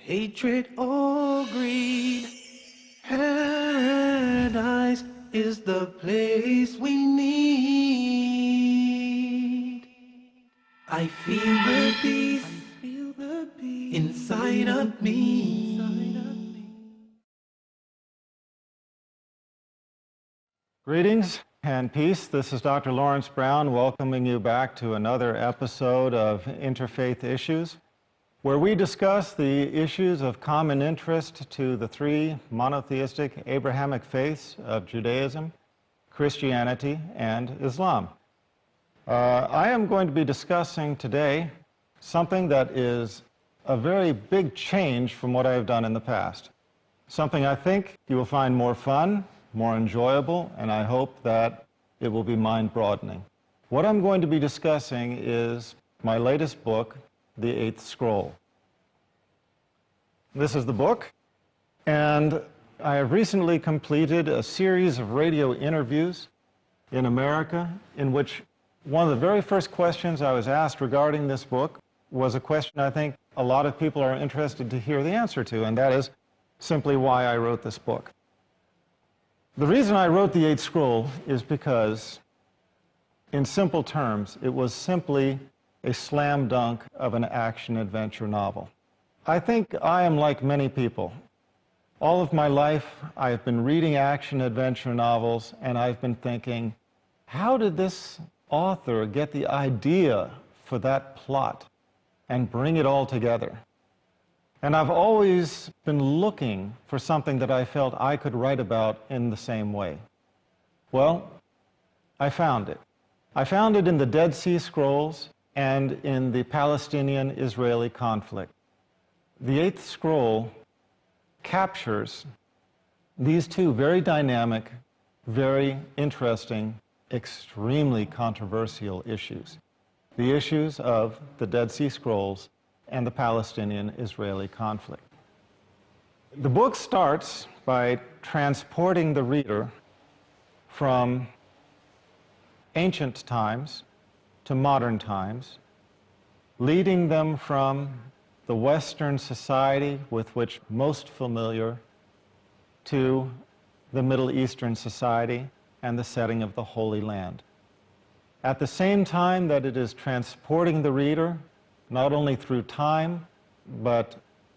hatred or greed. Paradise is the place we need. I feel the peace inside of me. Greetings and peace. This is Dr. Laurence Brown welcoming you back to another episode of Interfaith Issues, where we discuss the issues of common interest to the three monotheistic Abrahamic faiths of Judaism, Christianity, and Islam. I am going to be discussing today something that is a very big change from what I have done in the past. Something I think you will find more fun, more enjoyable, and I hope that it will be mind-broadening. What I'm going to be discussing is my latest book, The Eighth Scroll. This is the book, and I have recently completed a series of radio interviews in America in which one of the very first questions I was asked regarding this book was a question I think a lot of people are interested to hear the answer to, and that is simply why I wrote this book. The reason I wrote The Eighth Scroll is because, in simple terms, it was simply a slam dunk of an action-adventure novel. I think I am like many people. All of my life, I have been reading action-adventure novels, and I've been thinking, how did this author get the idea for that plot and bring it all together? And I've always been looking for something that I felt I could write about in the same way. Well, I found it. I found it in the Dead Sea Scrolls and in the Palestinian-Israeli conflict. The Eighth Scroll captures these two very dynamic, very interesting, extremely controversial issues. The issues of the Dead Sea Scrolls and the Palestinian-Israeli conflict. The book starts by transporting the reader from ancient times to modern times, leading them from the Western society with which most familiar to the Middle Eastern society and the setting of the Holy Land. At the same time that it is transporting the reader not only through time, but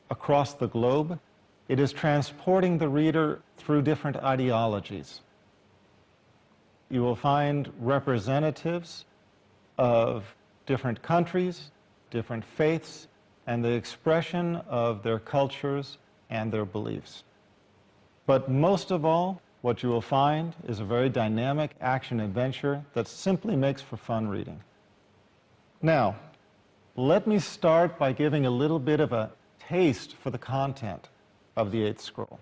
across the globe, it is transporting the reader through different ideologies. You will find representatives of different countries, different faiths, and the expression of their cultures and their beliefs. But most of all, what you will find is a very dynamic action-adventure that simply makes for fun reading. Now, let me start by giving a little bit of a taste for the content of the Eighth Scroll.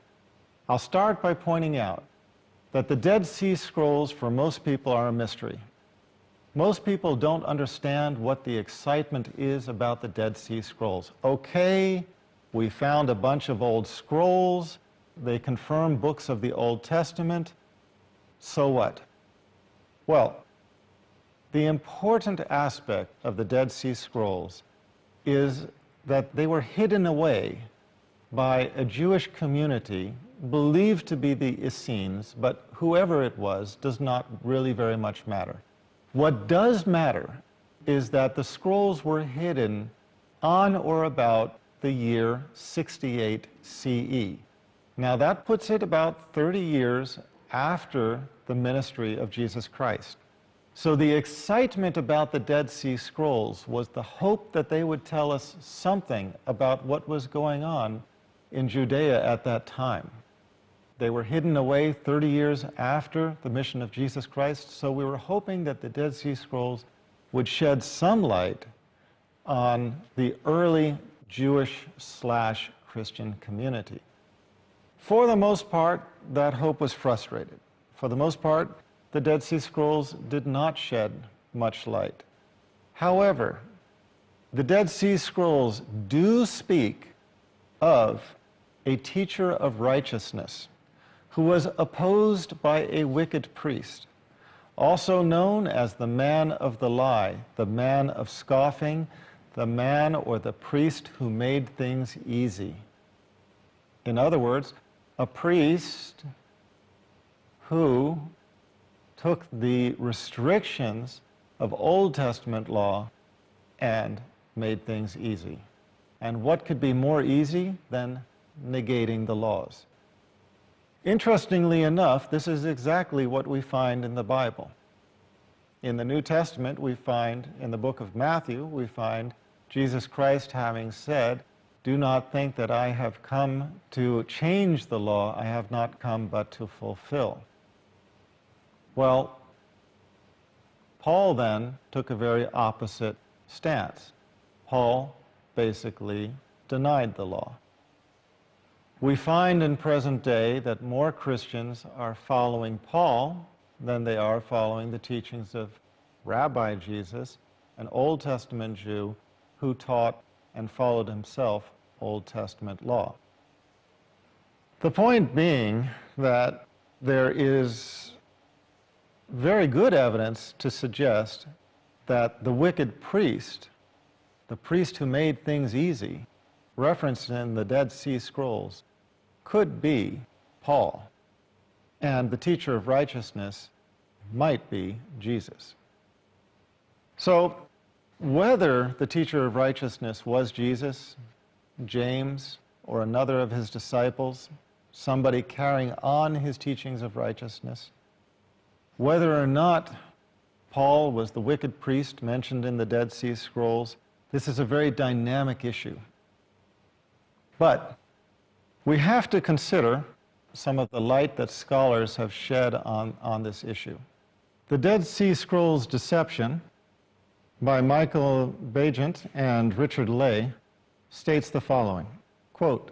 I'll start by pointing out that the Dead Sea Scrolls for most people are a mystery. Most people don't understand what the excitement is about the Dead Sea Scrolls. Okay, we found a bunch of old scrolls, they confirm books of the Old Testament, so what? Well, the important aspect of the Dead Sea Scrolls is that they were hidden away by a Jewish community believed to be the Essenes, but whoever it was does not really very much matter. What does matter is that the scrolls were hidden on or about the year 68 CE. Now that puts it about 30 years after the ministry of Jesus Christ. So the excitement about the Dead Sea Scrolls was the hope that they would tell us something about what was going on in Judea at that time. They were hidden away 30 years after the mission of Jesus Christ, so we were hoping that the Dead Sea Scrolls would shed some light on the early Jewish/Christian community. For the most part, that hope was frustrated. For the most part, the Dead Sea Scrolls did not shed much light. However, the Dead Sea Scrolls do speak of a teacher of righteousness who was opposed by a wicked priest, also known as the man of the lie, the man of scoffing, the man or the priest who made things easy. In other words, a priest who took the restrictions of Old Testament law and made things easy. And what could be more easy than negating the laws? Interestingly enough, this is exactly what we find in the Bible. In the New Testament, we find, in the book of Matthew, we find Jesus Christ having said, "Do not think that I have come to change the law. I have not come but to fulfill." Well, Paul then took a very opposite stance. Paul basically denied the law. We find in present day that more Christians are following Paul than they are following the teachings of Rabbi Jesus, an Old Testament Jew who taught and followed himself Old Testament law. The point being that there is very good evidence to suggest that the wicked priest, the priest who made things easy, referenced in the Dead Sea Scrolls, could be Paul, and the teacher of righteousness might be Jesus. So, whether the teacher of righteousness was Jesus, James, or another of his disciples, somebody carrying on his teachings of righteousness, whether or not Paul was the wicked priest mentioned in the Dead Sea Scrolls, this is a very dynamic issue. But we have to consider some of the light that scholars have shed on this issue. The Dead Sea Scrolls Deception by Michael Bagent and Richard Lay states the following, quote,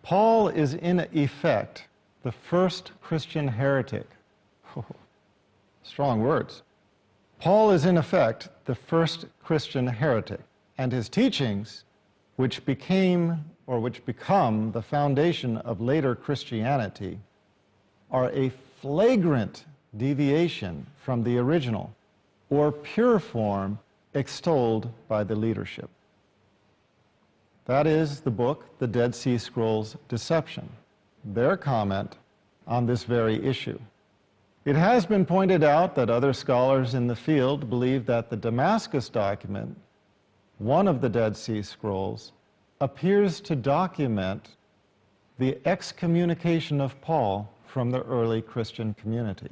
"Paul is in effect the first Christian heretic." Strong words. Paul is in effect the first Christian heretic, and his teachings, which become the foundation of later Christianity, are a flagrant deviation from the original or pure form extolled by the leadership. That is the book, The Dead Sea Scrolls Deception, their comment on this very issue. It has been pointed out that other scholars in the field believe that the Damascus document, one of the Dead Sea Scrolls, appears to document the excommunication of Paul from the early Christian community.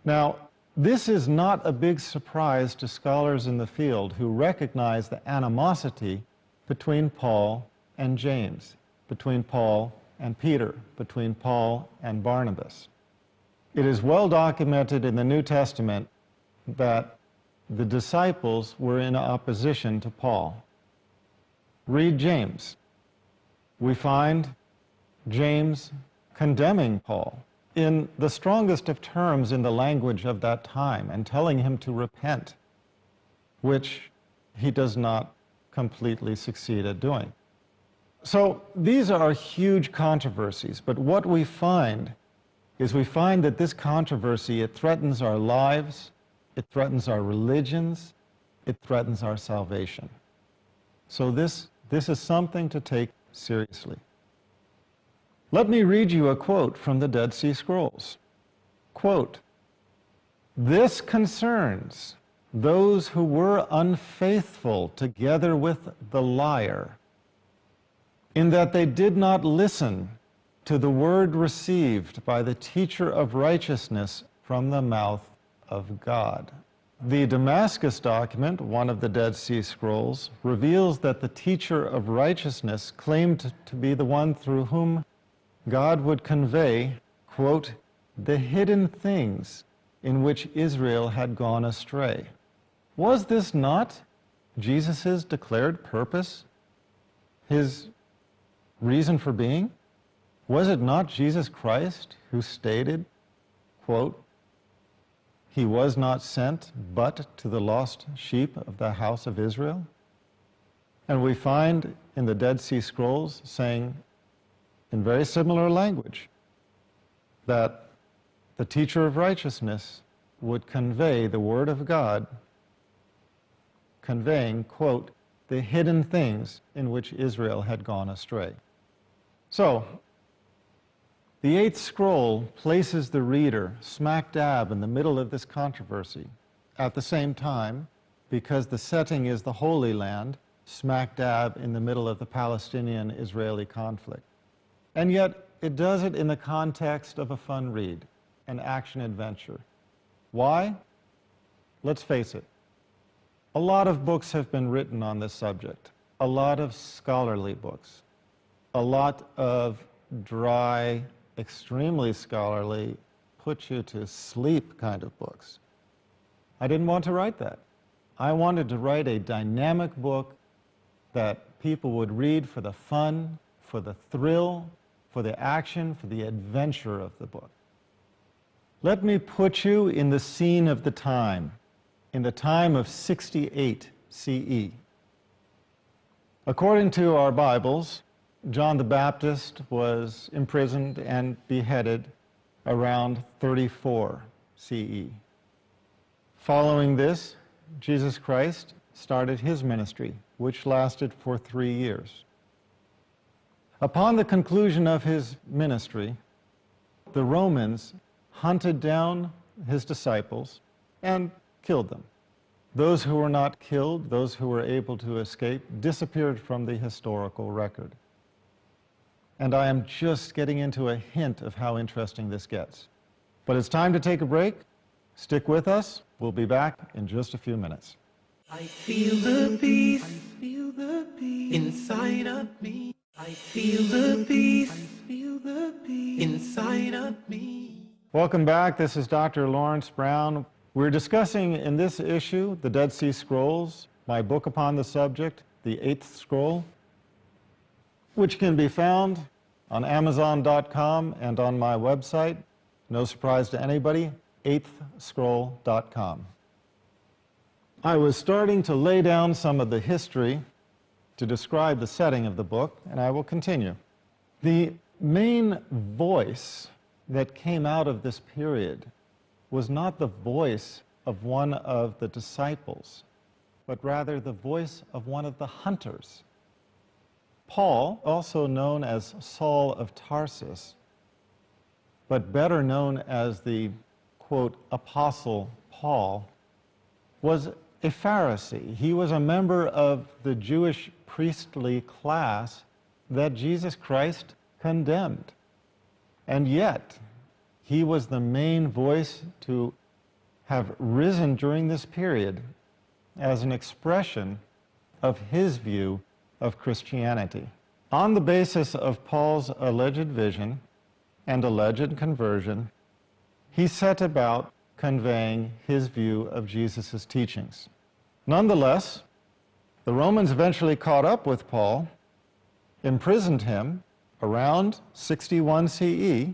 Now, this is not a big surprise to scholars in the field who recognize the animosity between Paul and James, between Paul and Peter, between Paul and Barnabas. It is well documented in the New Testament that the disciples were in opposition to Paul. Read James. We find James condemning Paul in the strongest of terms in the language of that time and telling him to repent, which he does not completely succeed at doing. So these are huge controversies, but what we find is that this controversy, it threatens our lives, it threatens our religions, it threatens our salvation. So this is something to take seriously. Let me read you a quote from the Dead Sea Scrolls. Quote, "This concerns those who were unfaithful together with the liar, in that they did not listen to the word received by the teacher of righteousness from the mouth of God." The Damascus document, one of the Dead Sea Scrolls, reveals that the teacher of righteousness claimed to be the one through whom God would convey, quote, "the hidden things in which Israel had gone astray." Was this not Jesus' declared purpose? His reason for being? Was it not Jesus Christ who stated, quote, "He was not sent but to the lost sheep of the house of Israel"? And we find in the Dead Sea Scrolls saying, in very similar language, that the teacher of righteousness would convey the word of God, conveying, quote, "the hidden things in which Israel had gone astray." So, the eighth scroll places the reader smack dab in the middle of this controversy. At the same time, because the setting is the Holy Land, smack dab in the middle of the Palestinian-Israeli conflict. And yet, it does it in the context of a fun read, an action-adventure. Why? Let's face it. A lot of books have been written on this subject, a lot of scholarly books, a lot of dry, extremely scholarly, put you to sleep kind of books. I didn't want to write that. I wanted to write a dynamic book that people would read for the fun, for the thrill, for the action, for the adventure of the book. Let me put you in the scene of the time, in the time of 68 CE. According to our Bibles, John the Baptist was imprisoned and beheaded around 34 CE. Following this, Jesus Christ started his ministry, which lasted for 3 years. Upon the conclusion of his ministry, the Romans hunted down his disciples and killed them. Those who were not killed, those who were able to escape, disappeared from the historical record. And I am just getting into a hint of how interesting this gets. But it's time to take a break. Stick with us. We'll be back in just a few minutes. I feel the peace, inside of me. I feel the peace, inside of me. Welcome back. This is Dr. Laurence Brown. We're discussing in this issue the Dead Sea Scrolls, my book upon the subject, The Eighth Scroll, which can be found on Amazon.com and on my website. No surprise to anybody, eighthscroll.com. I was starting to lay down some of the history to describe the setting of the book, and I will continue. The main voice that came out of this period was not the voice of one of the disciples, but rather the voice of one of the hunters. Paul, also known as Saul of Tarsus, but better known as the, quote, Apostle Paul, was a Pharisee. He was a member of the Jewish priestly class that Jesus Christ condemned. And yet, he was the main voice to have risen during this period as an expression of his view of Christianity. On the basis of Paul's alleged vision and alleged conversion, he set about conveying his view of Jesus' teachings. Nonetheless, the Romans eventually caught up with Paul, imprisoned him around 61 CE.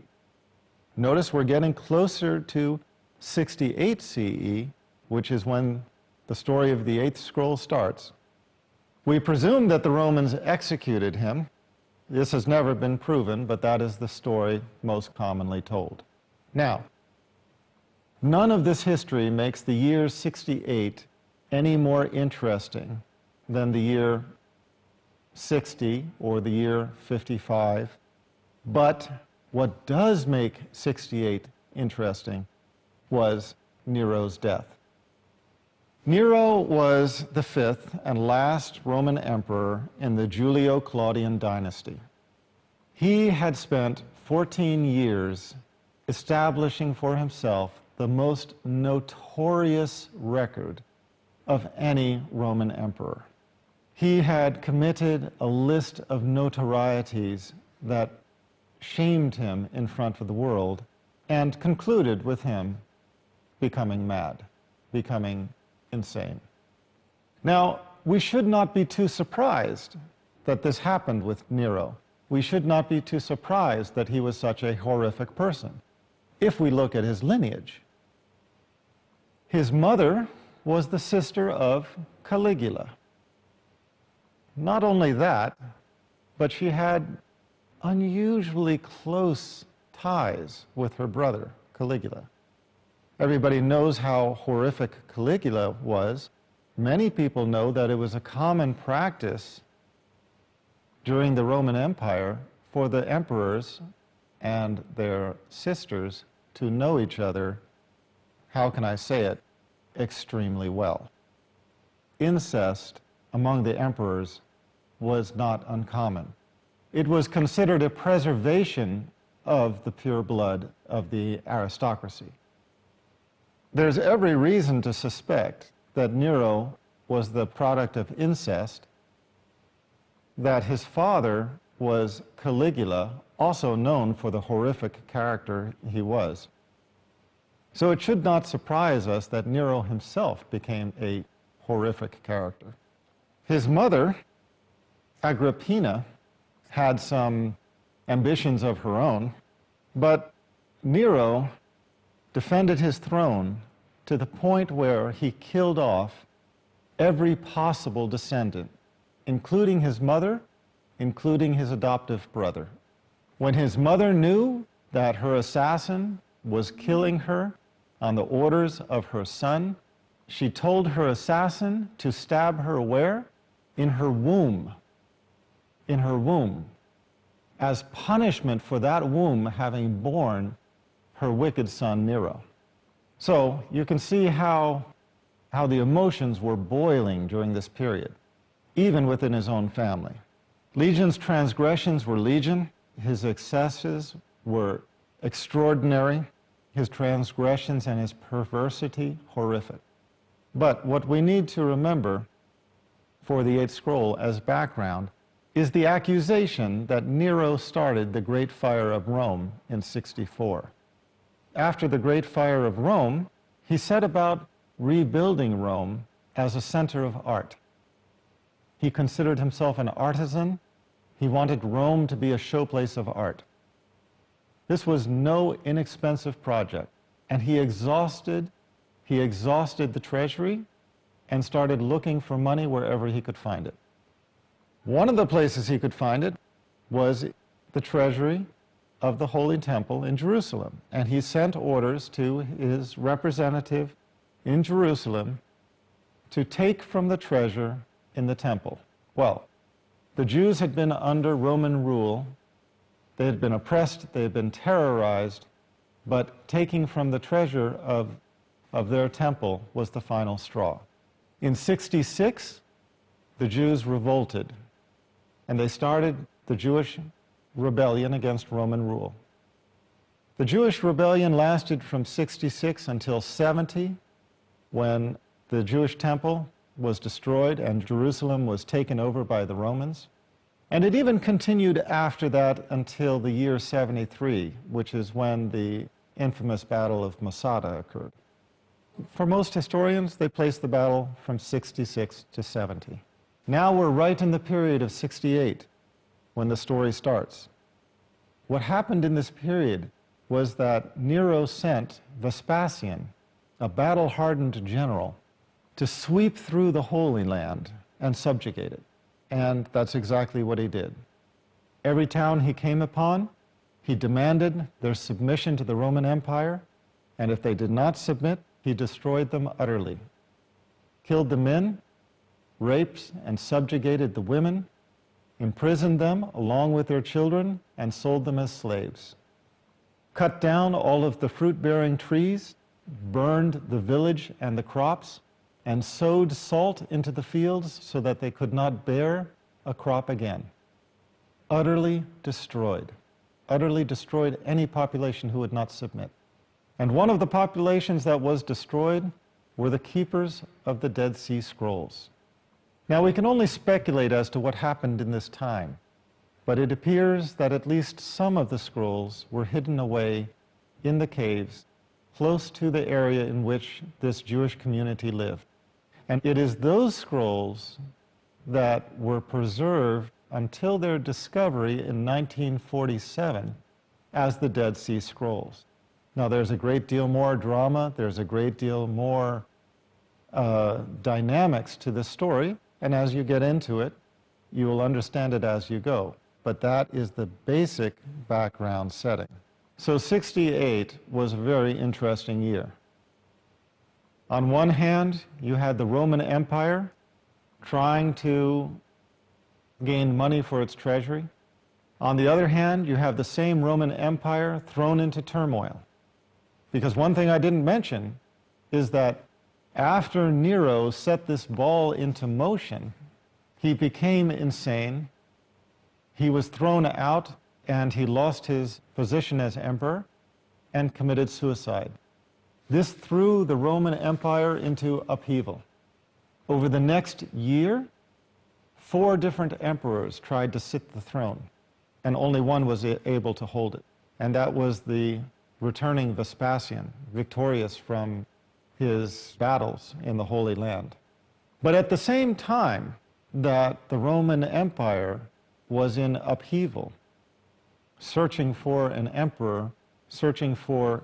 Notice we're getting closer to 68 CE, which is when the story of the Eighth Scroll starts. We presume that the Romans executed him. This has never been proven, but that is the story most commonly told. Now, none of this history makes the year 68 any more interesting than the year 60 or the year 55. But what does make 68 interesting was Nero's death. Nero was the fifth and last Roman emperor in the Julio-Claudian dynasty. He had spent 14 years establishing for himself the most notorious record of any Roman emperor. He had committed a list of notorieties that shamed him in front of the world and concluded with him becoming mad, becoming insane. Now, we should not be too surprised that this happened with Nero. We should not be too surprised that he was such a horrific person, if we look at his lineage. His mother was the sister of Caligula. Not only that, but she had unusually close ties with her brother, Caligula. Everybody knows how horrific Caligula was. Many people know that it was a common practice during the Roman Empire for the emperors and their sisters to know each other, how can I say it, extremely well. Incest among the emperors was not uncommon. It was considered a preservation of the pure blood of the aristocracy. There's every reason to suspect that Nero was the product of incest, that his father was Caligula, also known for the horrific character he was. So it should not surprise us that Nero himself became a horrific character. His mother, Agrippina, had some ambitions of her own, but Nero defended his throne to the point where he killed off every possible descendant, including his mother, including his adoptive brother. When his mother knew that her assassin was killing her on the orders of her son, she told her assassin to stab her where? In her womb. In her womb, as punishment for that womb having borne her wicked son Nero. So you can see how the emotions were boiling during this period, even within his own family. Legion's transgressions were legion. His excesses were extraordinary. His transgressions and his perversity horrific. But what we need to remember for the Eighth Scroll as background is the accusation that Nero started the Great Fire of Rome in 64. After the Great Fire of Rome, he set about rebuilding Rome as a center of art. He considered himself an artisan. He wanted Rome to be a showplace of art. This was no inexpensive project, and he exhausted the treasury and started looking for money wherever he could find it. One of the places he could find it was the treasury of the Holy Temple in Jerusalem, and he sent orders to his representative in Jerusalem to take from the treasure in the temple. Well, the Jews had been under Roman rule. They had been oppressed, they had been terrorized, but taking from the treasure of their temple was the final straw. In 66, the Jews revolted, and they started the Jewish rebellion against Roman rule. The Jewish rebellion lasted from 66 until 70, when the Jewish temple was destroyed and Jerusalem was taken over by the Romans. And it even continued after that until the year 73, which is when the infamous Battle of Masada occurred. For most historians, they place the battle from 66 to 70. Now we're right in the period of 68, when the story starts. What happened in this period was that Nero sent Vespasian, a battle-hardened general, to sweep through the Holy Land and subjugate it. And that's exactly what he did. Every town he came upon, he demanded their submission to the Roman Empire, and if they did not submit, he destroyed them utterly. Killed the men, raped and subjugated the women, imprisoned them along with their children, and sold them as slaves. Cut down all of the fruit-bearing trees, burned the village and the crops, and sowed salt into the fields so that they could not bear a crop again. Utterly destroyed any population who would not submit. And one of the populations that was destroyed were the keepers of the Dead Sea Scrolls. Now, we can only speculate as to what happened in this time, but it appears that at least some of the scrolls were hidden away in the caves close to the area in which this Jewish community lived. And it is those scrolls that were preserved until their discovery in 1947 as the Dead Sea Scrolls. Now, there's a great deal more drama, there's a great deal more dynamics to this story, and as you get into it, you will understand it as you go. But that is the basic background setting. So 68 was a very interesting year. On one hand, you had the Roman Empire trying to gain money for its treasury. On the other hand, you have the same Roman Empire thrown into turmoil. Because one thing I didn't mention is that after Nero set this ball into motion, he became insane, he was thrown out, and he lost his position as emperor and committed suicide. This threw the Roman Empire into upheaval. Over the next year, 4 different emperors tried to sit the throne, and only one was able to hold it. And that was the returning Vespasian, victorious from his battles in the Holy Land. But at the same time that the Roman Empire was in upheaval, searching for an emperor, searching for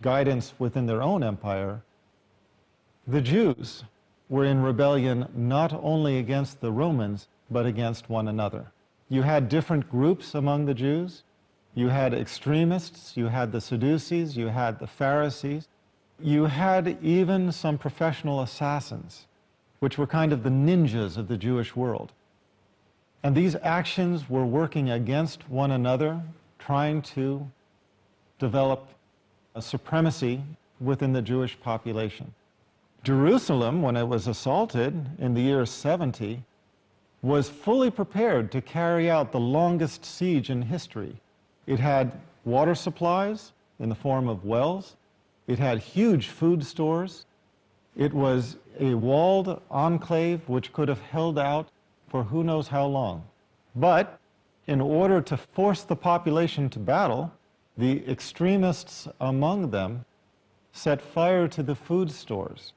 guidance within their own empire, the Jews were in rebellion not only against the Romans, but against one another. You had different groups among the Jews. You had extremists, you had the Sadducees, you had the Pharisees. You had even some professional assassins, which were kind of the ninjas of the Jewish world. And these actions were working against one another, trying to develop a supremacy within the Jewish population. Jerusalem, when it was assaulted in the year 70, was fully prepared to carry out the longest siege in history. It had water supplies in the form of wells. It had huge food stores. It was a walled enclave which could have held out for who knows how long. But in order to force the population to battle, the extremists among them set fire to the food stores.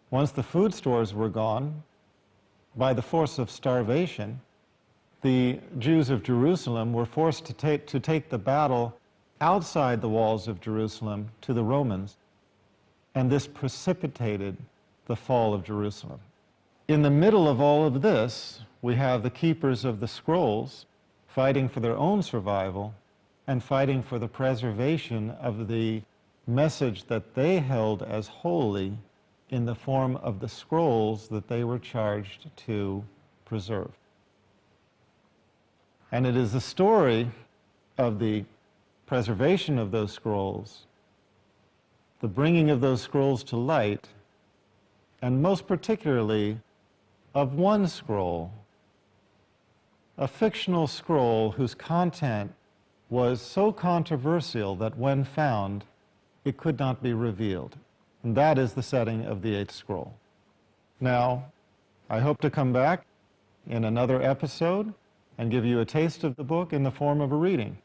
Once the food stores were gone, by the force of starvation, the Jews of Jerusalem were forced to take the battle outside the walls of Jerusalem to the Romans, and this precipitated the fall of Jerusalem. In the middle of all of this, we have the keepers of the scrolls fighting for their own survival and fighting for the preservation of the message that they held as holy in the form of the scrolls that they were charged to preserve. And it is the story of the preservation of those scrolls, the bringing of those scrolls to light, and most particularly of one scroll, a fictional scroll whose content was so controversial that when found, it could not be revealed. And that is the setting of the 8th scroll. Now, I hope to come back in another episode and give you a taste of the book in the form of a reading,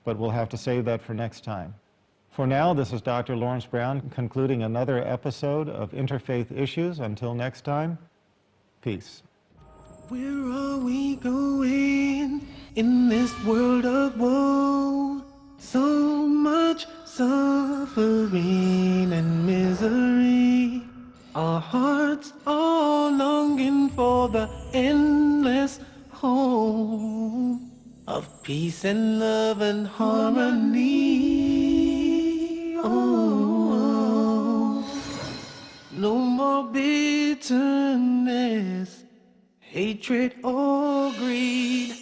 but we'll have to save that for next time. For now, this is Dr. Laurence Brown concluding another episode of Interfaith Issues. Until next time, peace. Where are we going in this world of woe? So much suffering and misery. Our hearts are longing for the endless home of peace and love and harmony. Oh, no more bitterness, hatred or greed.